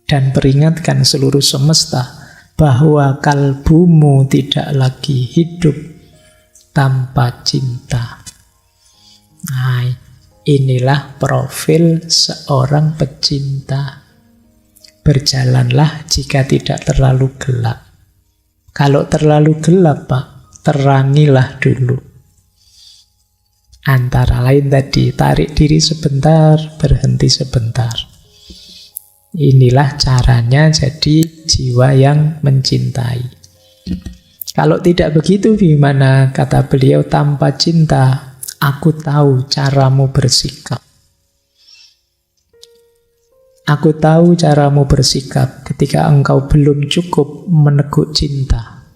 dan peringatkan seluruh semesta bahwa kalbumu tidak lagi hidup tanpa cinta. Nah, inilah profil seorang pecinta. Berjalanlah jika tidak terlalu gelap. Kalau terlalu gelap, Pak, terangilah dulu. Antara lain tadi, tarik diri sebentar, berhenti sebentar. Inilah caranya jadi jiwa yang mencintai. Kalau tidak begitu gimana? Kata beliau, tanpa cinta, aku tahu caramu bersikap. Aku tahu caramu bersikap ketika engkau belum cukup meneguk cinta.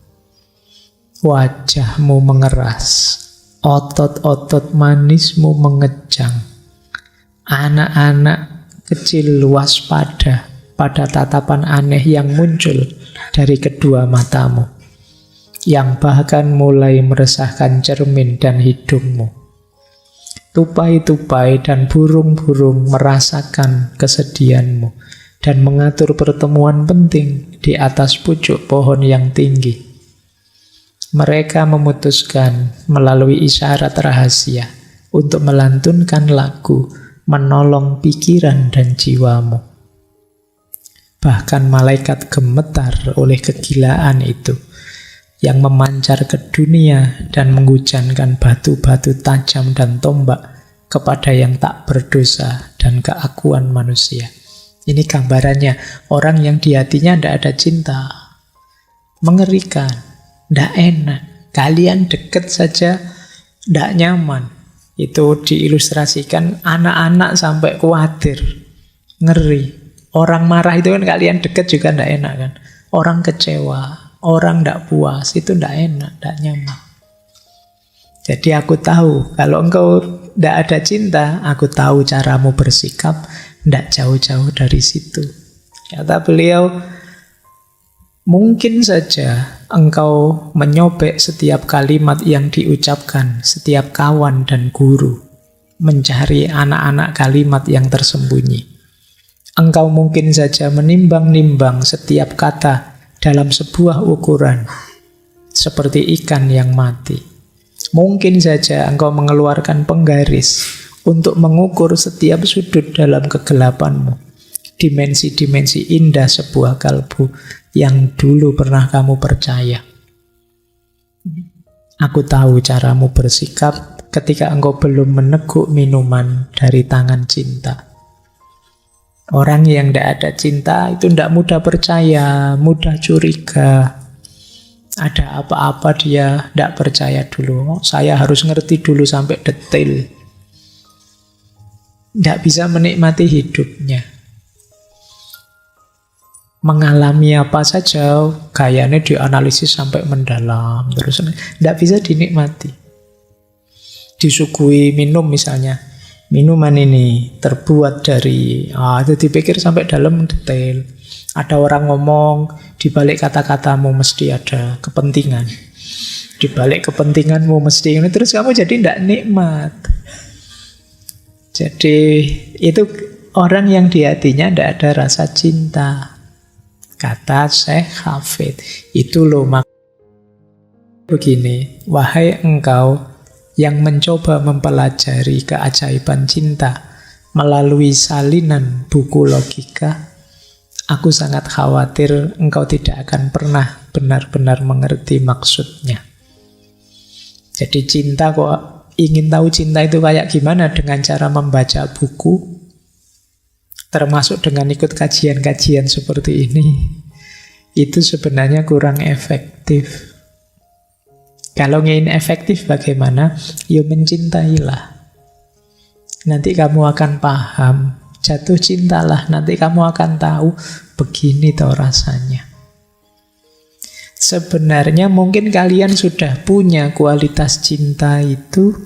Wajahmu mengeras, otot-otot manismu mengejang. Anak-anak kecil waspada pada tatapan aneh yang muncul dari kedua matamu, yang bahkan mulai meresahkan cermin dan hidungmu. Tupai-tupai dan burung-burung merasakan kesedihanmu dan mengatur pertemuan penting di atas pucuk pohon yang tinggi. Mereka memutuskan melalui isyarat rahasia untuk melantunkan lagu menolong pikiran dan jiwamu. Bahkan malaikat gemetar oleh kegilaan itu yang memancar ke dunia dan menghujankan batu-batu tajam dan tombak kepada yang tak berdosa dan keakuan manusia. Ini gambarannya orang yang di hatinya tidak ada cinta. Mengerikan, tidak enak. Kalian dekat saja tidak nyaman. Itu diilustrasikan anak-anak sampai khawatir, ngeri. Orang marah itu kan kalian dekat juga tidak enak kan. Orang kecewa, orang tidak puas, itu tidak enak, tidak nyaman. Jadi aku tahu, kalau engkau tidak ada cinta, aku tahu caramu bersikap, tidak jauh-jauh dari situ. Kata beliau, mungkin saja engkau menyobek setiap kalimat yang diucapkan setiap kawan dan guru, mencari anak-anak kalimat yang tersembunyi. Engkau mungkin saja menimbang-nimbang setiap kata dalam sebuah ukuran, seperti ikan yang mati. Mungkin saja engkau mengeluarkan penggaris untuk mengukur setiap sudut dalam kegelapanmu, dimensi-dimensi indah sebuah kalbu yang dulu pernah kamu percaya. Aku tahu caramu bersikap ketika engkau belum meneguk minuman dari tangan cinta. Orang yang tidak ada cinta itu tidak mudah percaya, mudah curiga. Ada apa-apa dia tidak percaya dulu. Oh, saya harus ngerti dulu sampai detail. Tidak bisa menikmati hidupnya. Mengalami apa saja, gayanya dianalisis sampai mendalam. Terus tidak bisa dinikmati. Disuguhi minum misalnya. Minuman ini terbuat dari, itu dipikir sampai dalam detail. Ada orang ngomong, di balik kata-katamu mesti ada kepentingan. Di balik kepentinganmu mesti ini, terus kamu jadi tidak nikmat. Jadi itu orang yang di hatinya tidak ada rasa cinta. Kata Syekh Hafid, itu loh begini, wahai engkau yang mencoba mempelajari keajaiban cinta melalui salinan buku logika, aku sangat khawatir engkau tidak akan pernah benar-benar mengerti maksudnya. Jadi cinta, kok ingin tahu cinta itu kayak gimana dengan cara membaca buku, termasuk dengan ikut kajian-kajian seperti ini, itu sebenarnya kurang efektif. Kalau ingin efektif bagaimana? Ya mencintailah. Nanti kamu akan paham. Jatuh cintalah, nanti kamu akan tahu begini toh rasanya. Sebenarnya mungkin kalian sudah punya kualitas cinta itu,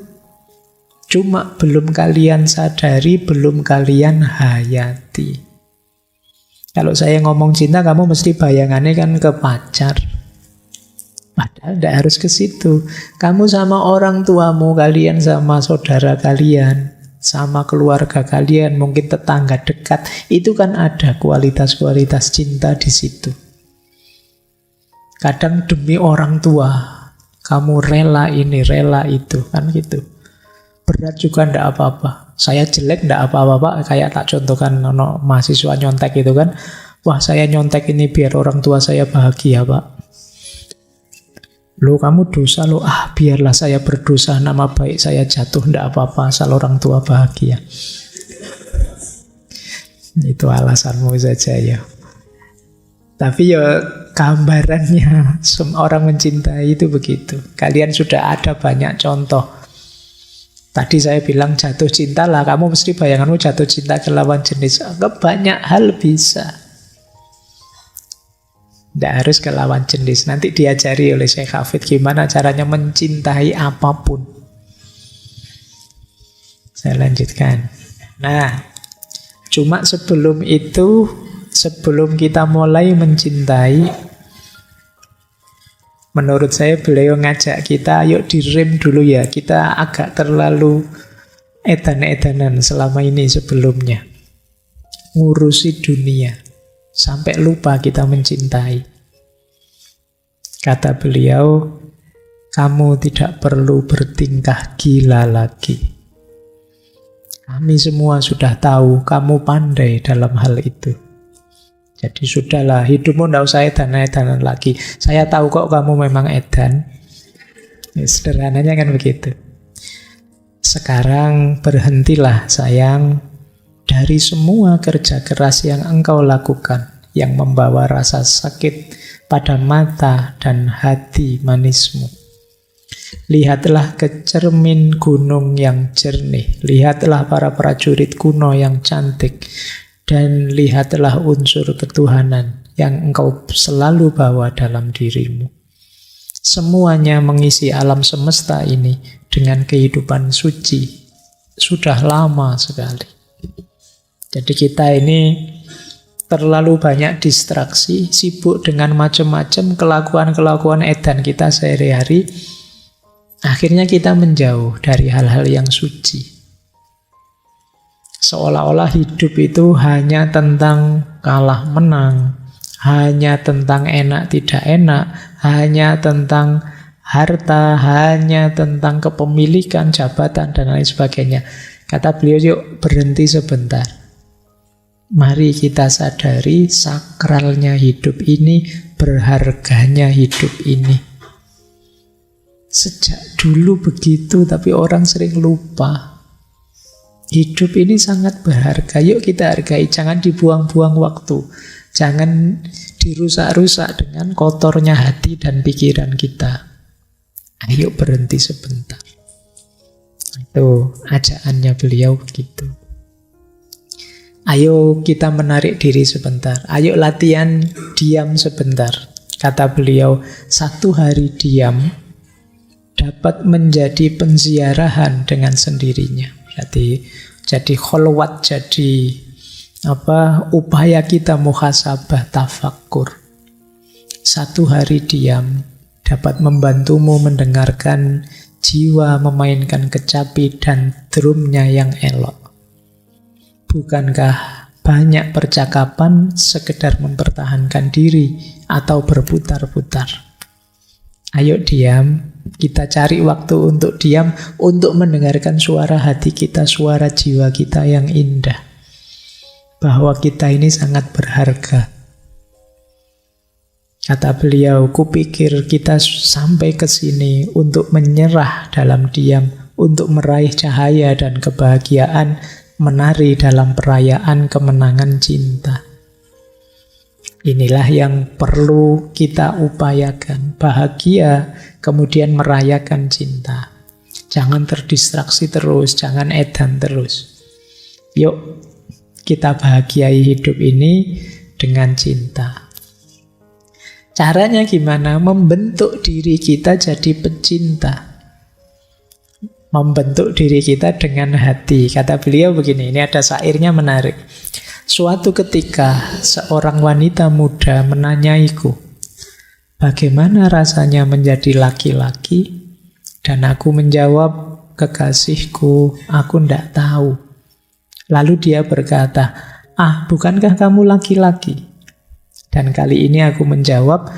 cuma belum kalian sadari, belum kalian hayati. Kalau saya ngomong cinta, kamu mesti bayangannya kan ke pacar. Padahal tidak harus ke situ. Kamu sama orang tuamu, kalian sama saudara kalian, sama keluarga kalian, mungkin tetangga dekat, itu kan ada kualitas-kualitas cinta di situ. Kadang demi orang tua, kamu rela ini, rela itu, kan gitu. Berat juga tidak apa-apa. Saya jelek tidak apa-apa, Pak. Kayak tak contohkan mahasiswa nyontek itu kan. Wah, saya nyontek ini biar orang tua saya bahagia, Pak. Loh, kamu dosa loh. Biarlah saya berdosa, nama baik saya jatuh, tidak apa-apa asal orang tua bahagia. Itu alasanmu saja ya. Tapi ya gambarannya orang mencintai itu begitu. Kalian sudah ada banyak contoh. Tadi saya bilang jatuh cinta lah, kamu mesti bayanganmu jatuh cinta ke lawan jenis. Banyak hal bisa. Tidak harus ke lawan jenis. Nanti diajari oleh Syekh Hafid gimana caranya mencintai apapun. Saya lanjutkan. Nah, cuma sebelum itu, sebelum kita mulai mencintai, menurut saya beliau ngajak kita, yuk direm dulu ya. Kita agak terlalu edan-edanan selama ini sebelumnya. Ngurusi dunia. Sampai lupa kita mencintai. Kata beliau, kamu tidak perlu bertingkah gila lagi. Kami semua sudah tahu kamu pandai dalam hal itu. Jadi sudahlah, hidupmu tidak usah edan-edanan lagi. Saya tahu kok kamu memang edan. Ya, sederhananya kan begitu. Sekarang berhentilah sayang dari semua kerja keras yang engkau lakukan, yang membawa rasa sakit pada mata dan hati manismu. Lihatlah ke cermin gunung yang jernih, lihatlah para prajurit kuno yang cantik, dan lihatlah unsur ketuhanan yang engkau selalu bawa dalam dirimu. Semuanya mengisi alam semesta ini dengan kehidupan suci. Sudah lama sekali. Jadi kita ini terlalu banyak distraksi, sibuk dengan macam-macam kelakuan-kelakuan edan kita sehari-hari. Akhirnya kita menjauh dari hal-hal yang suci. Seolah-olah hidup itu hanya tentang kalah menang, hanya tentang enak tidak enak, hanya tentang harta, hanya tentang kepemilikan, jabatan, dan lain sebagainya. Kata beliau, yuk berhenti sebentar. Mari kita sadari sakralnya hidup ini, berharganya hidup ini. Sejak dulu begitu, tapi orang sering lupa. Hidup ini sangat berharga. Yuk kita hargai, jangan dibuang-buang waktu. Jangan dirusak-rusak dengan kotornya hati dan pikiran kita. Ayo berhenti sebentar. Itu ajaannya beliau begitu. Ayo kita menarik diri sebentar. Ayo latihan diam sebentar. Kata beliau, 1 hari diam dapat menjadi penziarahan dengan sendirinya. Jadi kholwat, jadi upaya kita muhasabah, tafakkur. 1 hari diam dapat membantumu mendengarkan jiwa memainkan kecapi dan drumnya yang elok. Bukankah banyak percakapan sekedar mempertahankan diri atau berputar-putar? Ayo diam, kita cari waktu untuk diam, untuk mendengarkan suara hati kita, suara jiwa kita yang indah. Bahwa kita ini sangat berharga. Kata beliau, kupikir kita sampai ke sini untuk menyerah dalam diam, untuk meraih cahaya dan kebahagiaan, menari dalam perayaan kemenangan cinta. Inilah yang perlu kita upayakan. Bahagia, kemudian merayakan cinta. Jangan terdistraksi terus, jangan edan terus. Yuk, kita bahagiai hidup ini dengan cinta. Caranya gimana? Membentuk diri kita jadi pecinta. Membentuk diri kita dengan hati. Kata beliau begini, ini ada syairnya menarik. Suatu ketika seorang wanita muda menanyaiku, bagaimana rasanya menjadi laki-laki? Dan aku menjawab, kekasihku, aku ndak tahu. Lalu dia berkata, bukankah kamu laki-laki? Dan kali ini aku menjawab,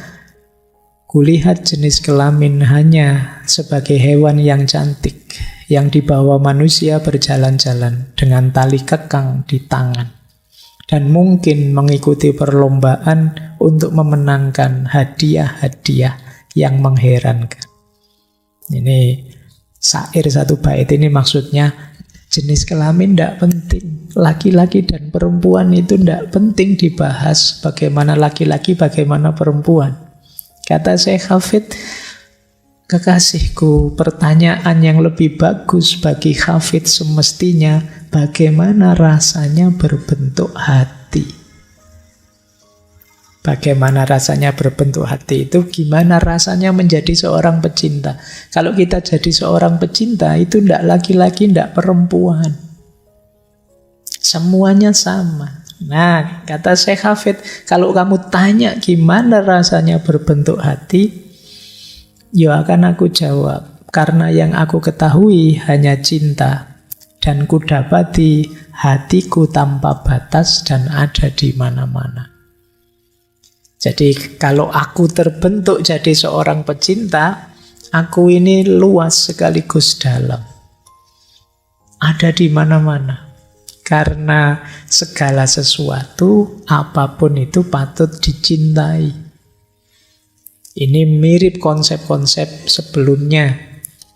kulihat jenis kelamin hanya sebagai hewan yang cantik, yang dibawa manusia berjalan-jalan dengan tali kekang di tangan. Dan mungkin mengikuti perlombaan untuk memenangkan hadiah-hadiah yang mengherankan. Ini syair 1 bait ini maksudnya jenis kelamin tidak penting. Laki-laki dan perempuan itu tidak penting dibahas. Bagaimana laki-laki, bagaimana perempuan. Kata Syekh Hafid, kekasihku, pertanyaan yang lebih bagus bagi Hafid semestinya, bagaimana rasanya berbentuk hati? Bagaimana rasanya berbentuk hati itu, gimana rasanya menjadi seorang pecinta. Kalau kita jadi seorang pecinta, itu tidak laki-laki, tidak perempuan. Semuanya sama. Nah, kata Syekh Hafid, kalau kamu tanya gimana rasanya berbentuk hati, ya akan aku jawab, karena yang aku ketahui hanya cinta, dan kudapati hatiku tanpa batas dan ada di mana-mana. Jadi kalau aku terbentuk jadi seorang pecinta, aku ini luas sekaligus dalam. Ada di mana-mana. Karena segala sesuatu, apapun itu patut dicintai. Ini mirip konsep-konsep sebelumnya,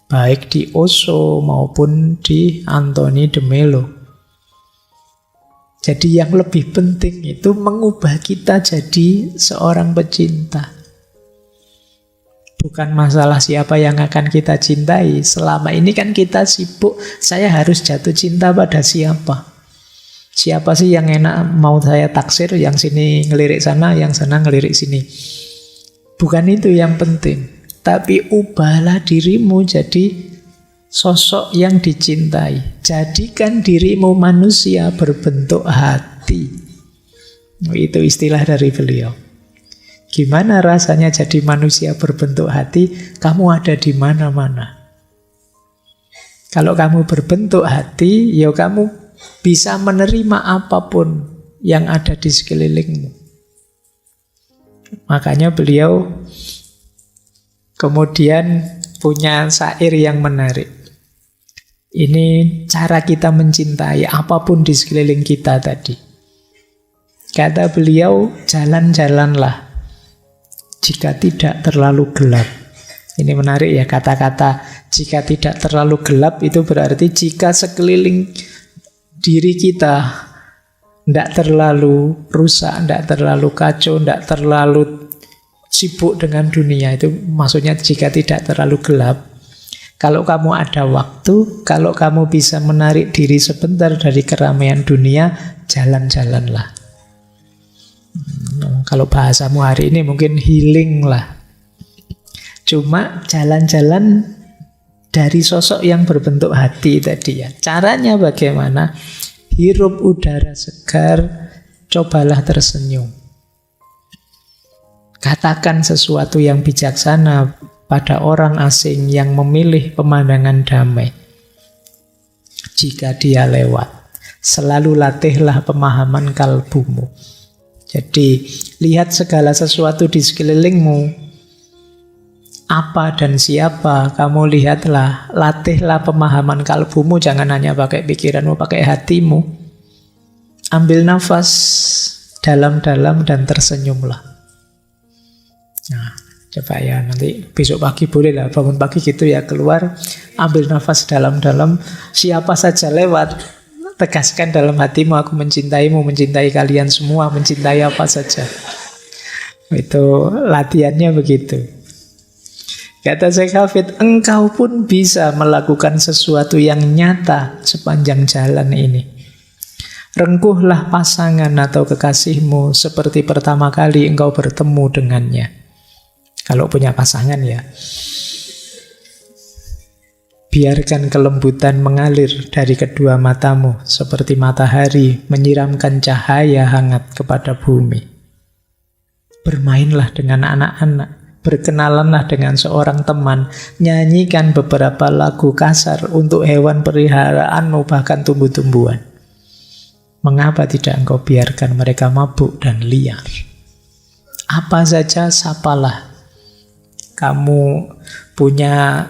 baik di Osho maupun di Anthony de Mello. Jadi yang lebih penting itu mengubah kita jadi seorang pecinta. Bukan masalah siapa yang akan kita cintai. Selama ini kan kita sibuk, saya harus jatuh cinta pada siapa. Siapa sih yang enak mau saya taksir, yang sini ngelirik sana, yang sana ngelirik sini. Bukan itu yang penting. Tapi ubahlah dirimu jadi sosok yang dicintai. Jadikan dirimu manusia berbentuk hati. Itu istilah dari beliau. Gimana rasanya jadi manusia berbentuk hati? Kamu ada di mana-mana. Kalau kamu berbentuk hati, ya kamu bisa menerima apapun yang ada di sekelilingmu. Makanya beliau kemudian punya syair yang menarik. Ini cara kita mencintai apapun di sekeliling kita tadi. Kata beliau, jalan-jalanlah jika tidak terlalu gelap. Ini menarik ya, kata-kata jika tidak terlalu gelap itu berarti jika sekeliling diri kita tidak terlalu rusak, tidak terlalu kacau, tidak terlalu sibuk dengan dunia. Itu maksudnya jika tidak terlalu gelap. Kalau kamu ada waktu, kalau kamu bisa menarik diri sebentar dari keramaian dunia, jalan-jalanlah. Kalau bahasamu hari ini mungkin healing lah. Cuma jalan-jalan dari sosok yang berbentuk hati tadi ya. Caranya bagaimana? Hirup udara segar, cobalah tersenyum. Katakan sesuatu yang bijaksana pada orang asing yang memilih pemandangan damai. Jika dia lewat, selalu latihlah pemahaman kalbumu. Jadi, lihat segala sesuatu di sekelilingmu. Apa dan siapa, kamu lihatlah, latihlah pemahaman kalbumu, jangan hanya pakai pikiranmu, pakai hatimu. Ambil nafas dalam-dalam dan tersenyumlah. Nah, coba ya, nanti besok pagi boleh lah, bangun pagi gitu ya, keluar, ambil nafas dalam-dalam, siapa saja lewat, tegaskan dalam hatimu, aku mencintaimu, mencintai kalian semua, mencintai apa saja. Itu latihannya begitu. Kata Syekh Hafid, engkau pun bisa melakukan sesuatu yang nyata sepanjang jalan ini. Rengkuhlah pasangan atau kekasihmu seperti pertama kali engkau bertemu dengannya. Kalau punya pasangan ya. Biarkan kelembutan mengalir dari kedua matamu seperti matahari menyiramkan cahaya hangat kepada bumi. Bermainlah dengan anak-anak. Berkenalanlah dengan seorang teman, nyanyikan beberapa lagu kasar untuk hewan peliharaanmu, bahkan tumbuh-tumbuhan. Mengapa tidak engkau biarkan mereka mabuk dan liar? Apa saja sapalah. Kamu punya